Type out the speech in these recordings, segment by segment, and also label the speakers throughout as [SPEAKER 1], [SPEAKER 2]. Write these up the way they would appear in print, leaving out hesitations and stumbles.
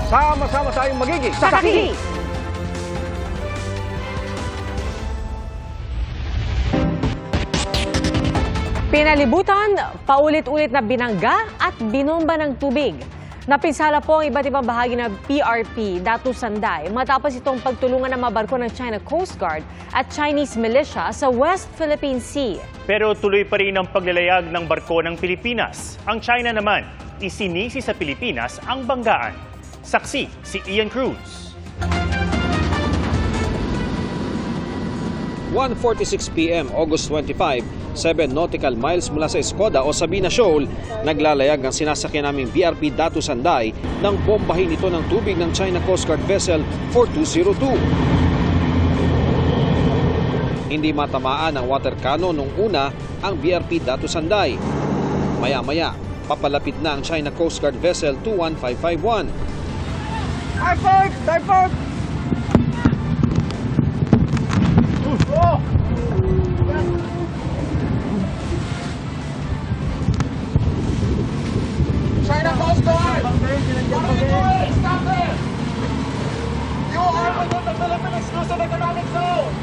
[SPEAKER 1] Sama-sama tayong magiging
[SPEAKER 2] Saksi! Pinalibutan, paulit-ulit na binangga at binomba ng tubig. Napinsala po ang iba't ibang bahagi ng PRP, Datu Sanday, matapos itong pagtulungan ng mga barko ng China Coast Guard at Chinese militia sa West Philippine Sea.
[SPEAKER 3] Pero tuloy pa rin ang paglalayag ng barko ng Pilipinas. Ang China naman, isinisi sa Pilipinas ang banggaan. Saksi si Ian Cruz.
[SPEAKER 4] 1:46 p.m. August 25, 7 nautical miles mula sa Escoda o Sabina Shoal, naglalayag ang sinasakyan naming BRP Datu Sanday nang bombahin ito ng tubig ng China Coast Guard Vessel 4202. Hindi matamaan ng water cannon nung una ang BRP Datu Sanday. Maya-maya, papalapit na ang China Coast Guard Vessel 21551.
[SPEAKER 1] Divert! Divert!
[SPEAKER 5] China Coast Guard! What are you doing? Stop it! You are within the Philippine Exclusive Economic Zone!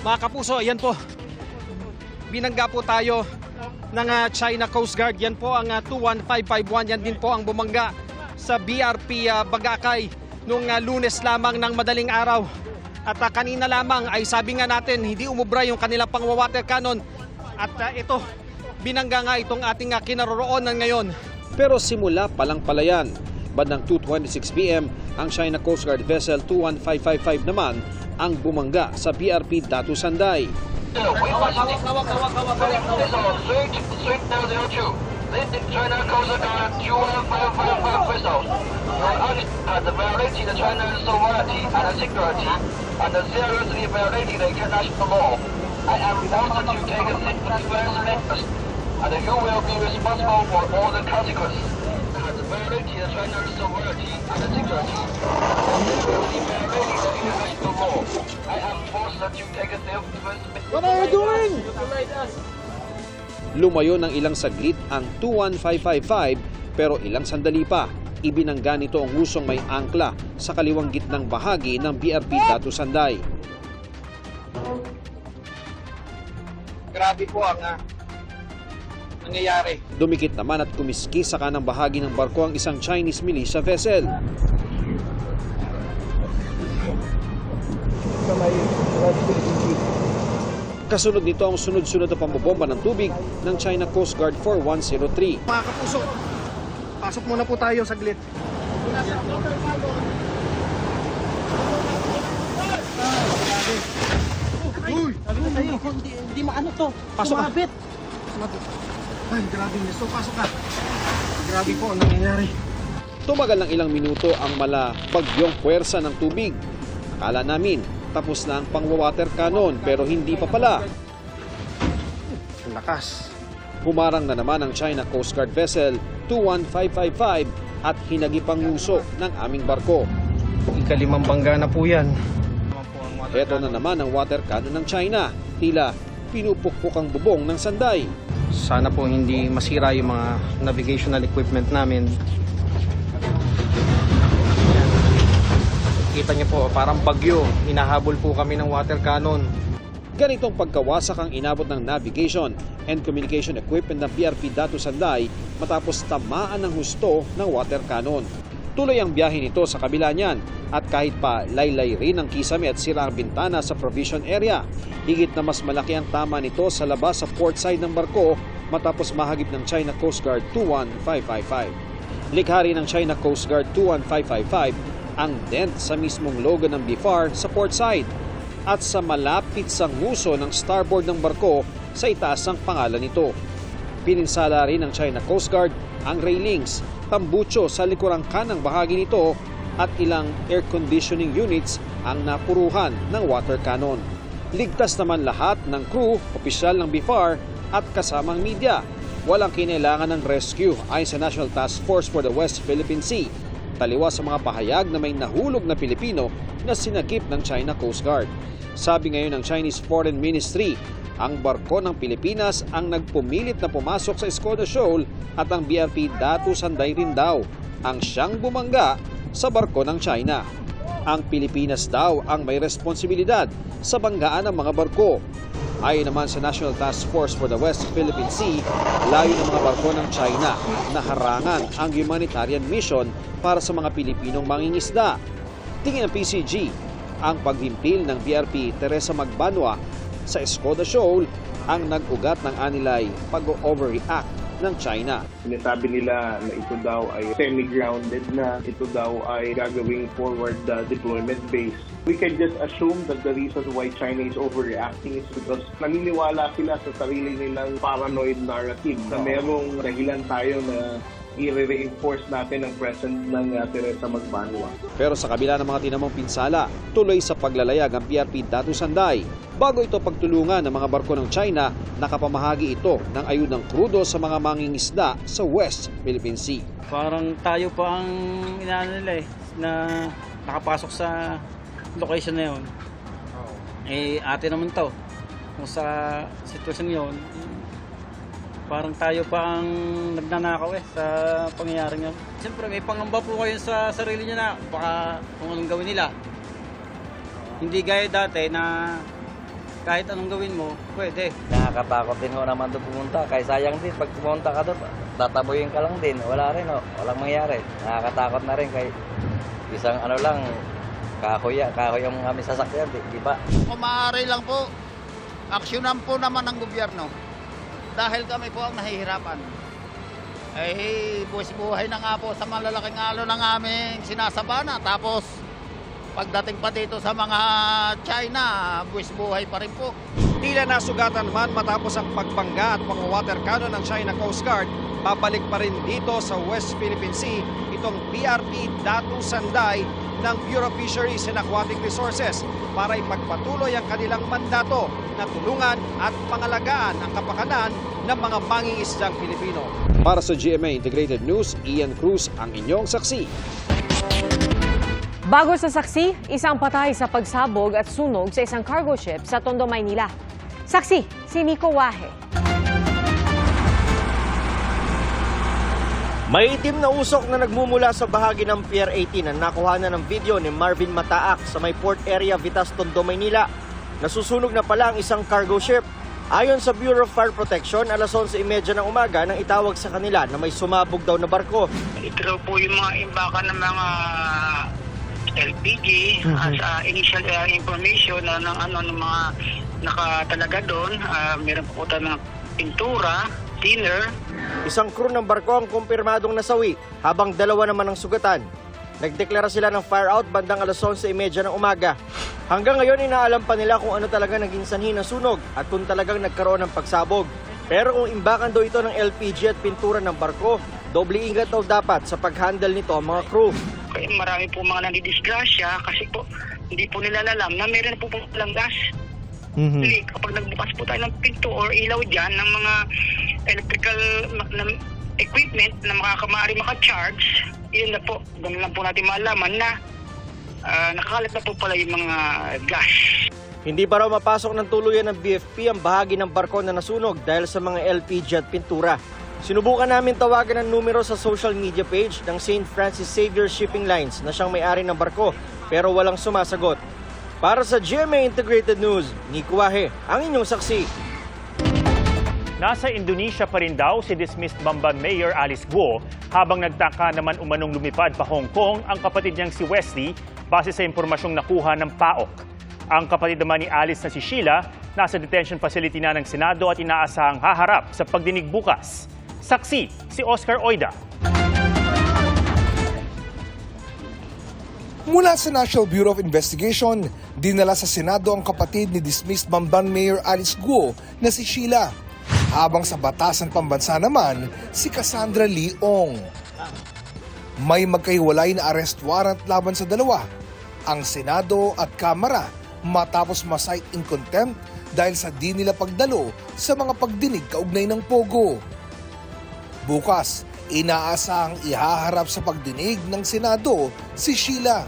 [SPEAKER 4] Mga kapuso, yan po. Binangga po tayo ng China Coast Guard. Yan po ang 21551. Yan din po ang bumangga sa BRP Bagakay noong Lunes lamang ng madaling araw. At kanina lamang ay sabi nga natin hindi umubra yung kanilang pang-water cannon. At ito, binangga nga itong ating kinaroroonan ngayon. Pero simula palang palayan, bandang 2:26 p.m., ang China Coast Guard Vessel 21555 naman ang bumangga sa BRP Datu Sanday.
[SPEAKER 5] China Coast Guard 21555 vessels. The violating the China's sovereignty and security and seriously violating the international law. I am ordered to take a defense and you will be responsible for all the consequences. The violating the China's sovereignty and security and seriously violating the international law. I am forced to take a defense.
[SPEAKER 1] What are you doing?
[SPEAKER 4] Lumayo ng ilang saglit ang 21555 pero ilang sandali pa, ibinangga nito ang husong may angkla sa kaliwang gitnang bahagi ng BRP Datu Sanday.
[SPEAKER 5] Grabe po ang nangyayari.
[SPEAKER 4] Dumikit naman at kumiski sa kanang bahagi ng barko ang isang Chinese militia vessel. Kasunod nito ang sunod-sunod na pambobomba ng tubig ng China Coast Guard 4103.
[SPEAKER 6] Mga kapuso, pasok muna po tayo saglit. Uy! Hindi maano to.
[SPEAKER 4] Pasok ka.
[SPEAKER 6] Sumabit. Ay, grabe nisto. Pasok ka. Grabe po ang nangyayari.
[SPEAKER 4] Tumagal ng ilang minuto ang mala bagyong puwersa ng tubig. Akala namin tapos na ang pang-water cannon pero hindi pa pala.
[SPEAKER 6] Ang lakas.
[SPEAKER 4] Humarang na naman ang China Coast Guard Vessel 21555 at hinagipang nguso ng aming barko.
[SPEAKER 6] Ikalimang bangga na po yan.
[SPEAKER 4] Ito na naman ang water cannon ng China. Tila pinupukpok ang bubong ng Sanday.
[SPEAKER 6] Sana po hindi masira yung mga navigational equipment namin. Kita niyo po, parang bagyo. Hinahabol po kami ng water cannon.
[SPEAKER 4] Ganitong pagkawasak ang inabot ng navigation and communication equipment ng BRP Datu Sanday matapos tamaan ng husto ng water cannon. Tuloy ang biyahe nito sa kabila niyan at kahit pa laylay rin ang kisame at sira ang bintana sa provision area, higit na mas malaki ang tama nito sa labas sa port side ng barko matapos mahagip ng China Coast Guard 21555. Likha rin ng China Coast Guard 21555 ang dent sa mismong logo ng BFAR sa port side at sa malapit sa nguso ng starboard ng barko sa itaas ng pangalan nito. Pininsala rin ng China Coast Guard ang railings, tambucho sa likurang kanang bahagi nito at ilang air conditioning units ang napuruhan ng water cannon. Ligtas naman lahat ng crew, opisyal ng BFAR at kasamang media. Walang kinailangan ng rescue ayon sa National Task Force for the West Philippine Sea. Taliwas sa mga pahayag na may nahulog na Pilipino na sinagip ng China Coast Guard. Sabi ngayon ng Chinese Foreign Ministry, ang barko ng Pilipinas ang nagpumilit na pumasok sa Escoda Shoal at ang BRP Datu Sanday rin daw ang siyang bumangga sa barko ng China. Ang Pilipinas daw ang may responsibilidad sa banggaan ng mga barko. Ayon naman sa National Task Force for the West Philippine Sea, layo ng mga barko ng China na harangan ang humanitarian mission para sa mga Pilipinong mangingisda. Tingin ng PCG, ang paghimpil ng BRP Teresa Magbanwa sa Escoda Shoal ang nag-ugat ng anilay pag-overreact ng China.
[SPEAKER 7] Sinasabi nila na ito daw ay semi-grounded na, ito daw ay gagawing forward deployment base. We can just assume that the reason why China is overreacting is because naniniwala sila sa sarili nilang paranoid narrative na merong dahilan tayo na i-reinforce natin ang presence ng Teresa Magbanwa.
[SPEAKER 4] Pero sa kabila ng mga tinamong pinsala, tuloy sa paglalayag ang PRP Datu Sanday. Bago ito pagtulungan ng mga barko ng China, nakapamahagi ito ng ayudang krudo sa mga mangingisda sa West Philippine Sea.
[SPEAKER 8] Parang tayo pa ang inaano nila na nakapasok sa location na yun. Ate naman to. Kung sa sitwasyon yun, parang tayo pa ang nagnanakaw sa pangyayaring yun. Siyempre may pangamba po kayo sa sarili nyo na baka kung anong gawin nila. Hindi gaya dati na kahit anong gawin mo, pwede.
[SPEAKER 9] Nakakatakot din ho naman doon pumunta. Kaya sayang din, pag pumunta ka doon, tataboyin ka lang din. Wala rin, walang mangyari. Nakakatakot na rin kay isang kahoy ang aming sasakyan, di ba?
[SPEAKER 10] Kung maaari lang po, aksyonan po naman ng gobyerno. Dahil kami po ang nahihirapan. Buhay na nga po sa malalaking alo ng aming sinasabana. Tapos, pagdating pa dito sa mga China, buhay pa rin po.
[SPEAKER 4] Tila nasugatan man matapos ang pagbangga at pang-water cannon ng China Coast Guard, babalik pa rin dito sa West Philippine Sea itong PRP Datu Sanday ng Bureau of Fisheries and Aquatic Resources para ipagpatuloy ang kanilang mandato na tulungan at pangalagaan ang kapakanan ng mga mangingisdang Pilipino. Para sa GMA Integrated News, Ian Cruz ang inyong saksi.
[SPEAKER 2] Bago sa saksi, isang patay sa pagsabog at sunog sa isang cargo ship sa Tondo, Maynila. Saksi, si Nico Wahe.
[SPEAKER 11] May itim na usok na nagmumula sa bahagi ng Pier 18 na nakuhanan ng video ni Marvin Mataak sa may port area Vitas, Tondo, Maynila. Nasusunog na pala ang isang cargo ship. Ayon sa Bureau of Fire Protection, alas 11:30 ng umaga nang itawag sa kanila na may sumabog daw na barko.
[SPEAKER 5] Ito daw po yung mga imbakan ng mga LPG sa initial information ng mga nakatalaga doon. Meron po tayo ng pintura, thinner.
[SPEAKER 11] Isang crew ng barko ang kumpirmadong nasawi, habang dalawa naman ang sugatan. Nagdeklara sila ng fire out bandang alas 11:30 ng umaga. Hanggang ngayon, inaalam pa nila kung ano talaga naging sanhi ng sunog at kung talagang nagkaroon ng pagsabog. Pero kung imbakan daw ito ng LPG at pintura ng barko, doble ingat daw dapat sa pag-handle nito ang mga crew.
[SPEAKER 5] Kaya marami po mga nandidisgrasya kasi po hindi po nila alam na meron po palang gas. Kapag nagbukas po tayo ng pinto or ilaw dyan ng mga electrical equipment na maaari maka-charge, yun na po, ganun lang po natin malaman na nakakalat na po pala yung mga gas.
[SPEAKER 11] Hindi pa raw mapasok ng tuluyan ng BFP ang bahagi ng barko na nasunog dahil sa mga LPG at pintura. Sinubukan namin tawagan ang numero sa social media page ng St. Francis Xavier Shipping Lines na siyang may-ari ng barko pero walang sumasagot. Para sa GMA Integrated News, Nico Wahe, ang inyong saksi.
[SPEAKER 3] Nasa Indonesia pa rin daw si dismissed Bamban Mayor Alice Guo habang nagtaka naman umanong lumipad pa Hong Kong ang kapatid niyang si Wesley base sa impormasyong nakuha ng PAOK. Ang kapatid naman ni Alice na si Sheila nasa detention facility na ng Senado at inaasahang haharap sa pagdinig bukas. Saksi, si Oscar Oida.
[SPEAKER 12] Mula sa National Bureau of Investigation, dinala sa Senado ang kapatid ni dismissed Bamban Mayor Alice Guo na si Sheila. Habang sa batasan pambansa naman, si Cassandra Lee Ong. May magkahiwalay na arrest warrant laban sa dalawa, ang Senado at Kamara, matapos ma-cite in contempt dahil sa di nila pagdalo sa mga pagdinig kaugnay ng Pogo. Bukas, inaasahang ihaharap sa pagdinig ng Senado si Sheila.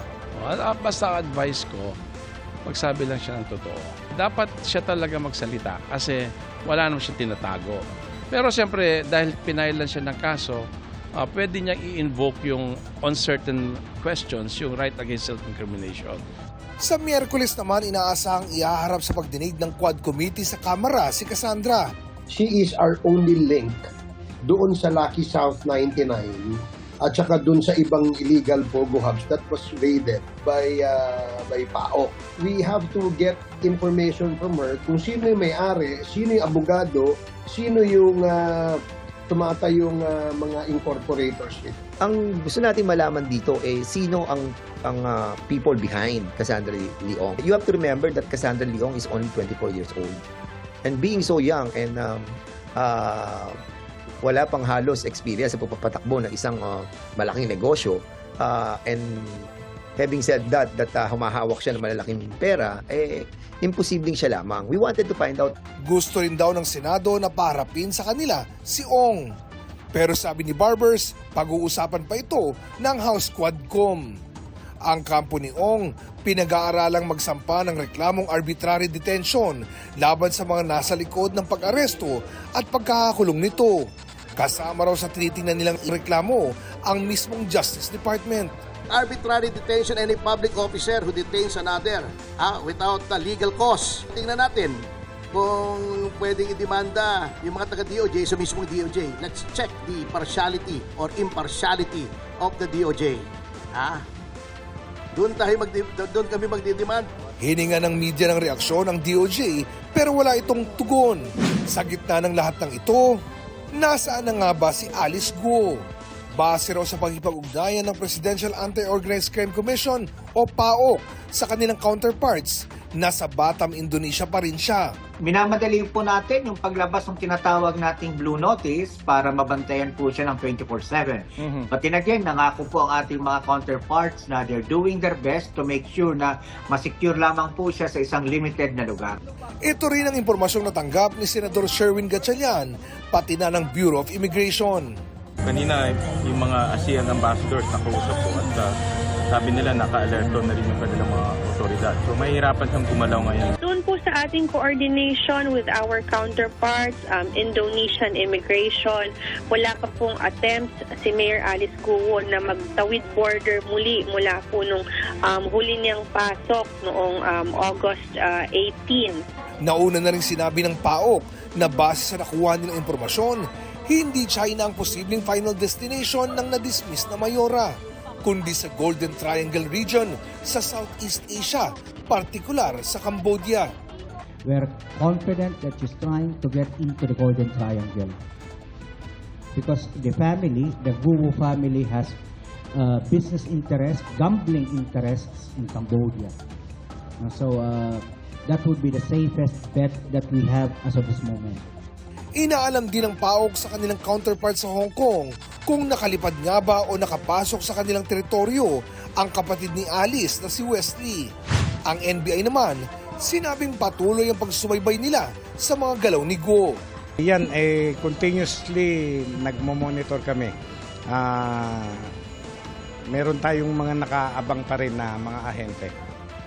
[SPEAKER 13] Basta advice ko, magsabi lang siya ng totoo. Dapat siya talaga magsalita kasi wala naman siya tinatago. Pero siyempre, dahil pinailan siya ng kaso, pwede niya i-invoke yung on certain questions, yung right against self-incrimination.
[SPEAKER 12] Sa Miyerkules naman, inaasahang ihaharap sa pagdinig ng Quad Committee sa Kamara si Cassandra.
[SPEAKER 6] She is our only link doon sa Lucky South 99 at saka doon sa ibang illegal Pogo hubs that was raided by PAOK. We have to get information from her kung sino yung may-ari, sino yung abogado, sino yung tumatayong mga incorporators nito.
[SPEAKER 14] Ang gusto natin malaman dito sino ang people behind Cassandra Leong. You have to remember that Cassandra Leong is only 24 years old. And being so young and wala pang halos experience sa pagpapatakbo ng isang malaking negosyo, and having said that humahawak siya ng malalaking pera, imposibleng siya lamang. We wanted to find out.
[SPEAKER 12] Gusto rin daw ng Senado na paharapin sa kanila si Ong. Pero sabi ni Barbers, pag-uusapan pa ito ng House Quadcom. Ang kampo ni Ong, pinag-aaralang magsampa ng reklamong arbitrary detention laban sa mga nasa likod ng pag-aresto at pagkakakulong nito. Kasama raw sa tinitingnan nilang reklamo ang mismong Justice Department.
[SPEAKER 15] Arbitrary detention, any public officer who detains another without a legal cause. Tingnan natin kung pwedeng idemanda yung mga taga-DOJ sa mismong DOJ. Let's check the partiality or impartiality of the DOJ. Doon kami magdidemand.
[SPEAKER 12] Hininga ng media ng reaksyon ang DOJ pero wala itong tugon. Sa gitna ng lahat ng ito, nasaan na nga ba si Alice Guo? Base raw sa pagkipag-ugnayan ng Presidential Anti-Organized Crime Commission o PAOK sa kanilang counterparts, nasa Batam, Indonesia pa rin siya.
[SPEAKER 16] Minamadali po natin yung paglabas ng tinatawag nating Blue Notice para mabantayan po siya ng 24/7. But then again, nangako po ang ating mga counterparts na they're doing their best to make sure na masecure lamang po siya sa isang limited na lugar.
[SPEAKER 12] Ito rin ang impormasyong natanggap ni Senador Sherwin Gatchalian, pati na ng Bureau of Immigration.
[SPEAKER 17] Kanina, yung mga ASEAN ambassadors nakausap ko at sabi nila naka-alerto na rin yung kanilang mga otoridad. So mahihirapan siyang gumalaw ngayon.
[SPEAKER 18] Doon po sa ating coordination with our counterparts, Indonesian immigration, wala pa pong attempts si Mayor Alice Guo na magtawid border muli mula po nung huli niyang pasok noong August 18.
[SPEAKER 12] Nauna na rin sinabi ng PAOK na base sa nakuha nilang impormasyon, hindi China ang posibleng final destination ng na-dismiss na mayora, kundi sa Golden Triangle region sa Southeast Asia, partikular sa Cambodia.
[SPEAKER 19] We're confident that she's trying to get into the Golden Triangle because the Guo family has business interests, gambling interests in Cambodia. So that would be the safest bet that we have as of this moment.
[SPEAKER 12] Inaalam din ng PAOK sa kanilang counterpart sa Hong Kong kung nakalipad nga ba o nakapasok sa kanilang teritoryo ang kapatid ni Alice na si Wesley. Ang NBI naman, sinabing patuloy ang pagsubaybay nila sa mga galaw ni Guo.
[SPEAKER 20] Yan, continuously nagmo-monitor kami. Meron tayong mga nakaabang pa rin na mga ahente.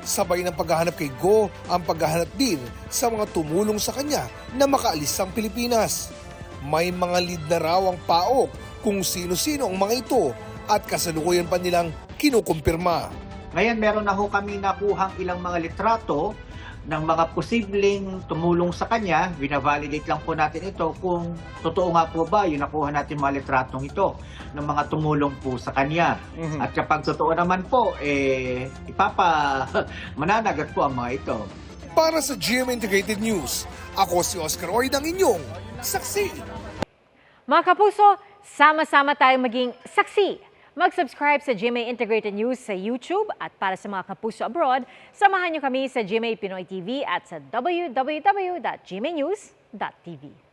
[SPEAKER 12] Sabay ng paghahanap kay Guo ang paghahanap din sa mga tumulong sa kanya na makaalis ang Pilipinas. May mga lead na raw ang PAOK kung sino-sino ang mga ito at kasalukuyan pa nilang kinukumpirma.
[SPEAKER 16] Ngayon meron na ho kami nakuhang ilang mga litrato ng mga posibleng tumulong sa kanya. Binavalidate lang po natin ito kung totoo nga po ba yung nakuha natin mga litratong ito ng mga tumulong po sa kanya. At kapag totoo naman po, mananagat po ang mga ito.
[SPEAKER 12] Para sa GMA Integrated News, ako si Oscar Oyd, ang inyong saksi.
[SPEAKER 2] Mga kapuso, sama-sama tayong maging saksi. Mag-subscribe sa GMA Integrated News sa YouTube at para sa mga kapuso abroad, samahan niyo kami sa GMA Pinoy TV at sa www.gmanews.tv.